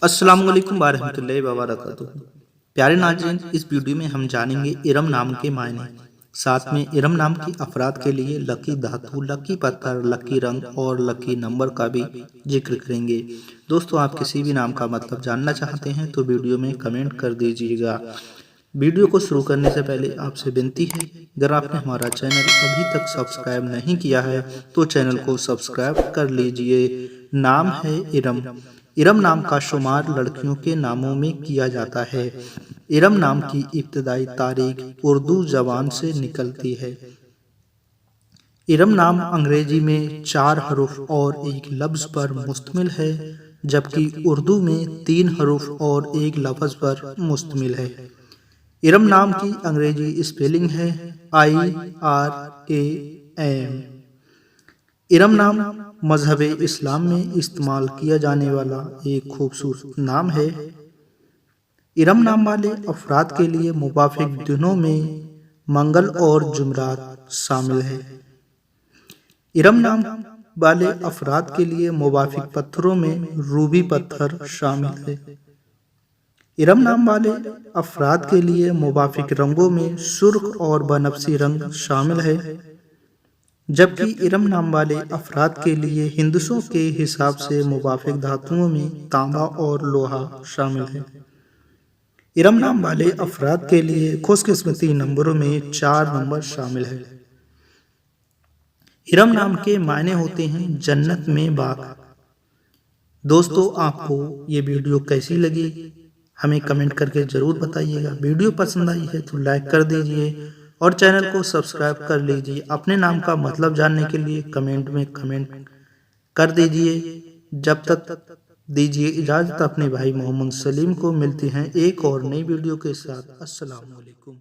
अस्सलाम वालेकुम रहमतुल्लाहि व बरकातुहू। प्यारे नाज़रीन, इस वीडियो में हम जानेंगे इरम नाम के मायने। साथ में इरम नाम के अफराद के लिए लकी धातु, लकी पत्थर, लकी रंग और लकी नंबर का भी जिक्र करेंगे। दोस्तों, आप किसी भी नाम का मतलब जानना चाहते हैं तो वीडियो में कमेंट कर दीजिएगा। वीडियो को शुरू करने से पहले आपसे विनती है, अगर आपने हमारा चैनल अभी तक सब्सक्राइब नहीं किया है तो चैनल को सब्सक्राइब कर लीजिए। नाम है इरम। इरम नाम का शुमार लड़कियों के नामों में किया जाता है। इरम नाम की इब्तिदाई तारीख उर्दू जबान से निकलती है। इरम नाम अंग्रेजी में 4 हरूफ और एक लफ्ज पर मुश्तमिल है, जबकि उर्दू में 3 हरूफ और एक लफ्ज पर मुश्तमिल है। इरम नाम की अंग्रेजी स्पेलिंग है IRAM। इरम नाम मजहब इस्लाम में इस्तेमाल किया जाने वाला एक खूबसूरत नाम है। इरम नाम वाले अफराद के लिए मुवाफिक दिनों में मंगल और जुमरात शामिल है। इरम नाम वाले अफराद के लिए मुवाफिक पत्थरों में रूबी पत्थर शामिल है। इरम नाम वाले अफराद के लिए मुवाफिक रंगों में सुर्ख और बनफसी रंग शामिल है, जबकि इरम नाम वाले अफराद के लिए हिंदुओं के हिसाब से मुवाफिक धातुओं में तांबा और लोहा शामिल है। इरम नाम वाले अफराद के लिए खुशकिस्मती नंबरों में 4 नंबर शामिल है। इरम नाम के मायने होते हैं जन्नत में बाग। दोस्तों, आपको ये वीडियो कैसी लगी हमें कमेंट करके ज़रूर बताइएगा। वीडियो पसंद आई है तो लाइक कर दीजिए और चैनल को सब्सक्राइब कर लीजिए। अपने नाम का मतलब जानने के लिए कमेंट में कमेंट कर दीजिए। जब तक दीजिए इजाज़त अपने भाई मोहम्मद सलीम को। मिलते हैं एक और नई वीडियो के साथ। अस्सलाम वालेकुम।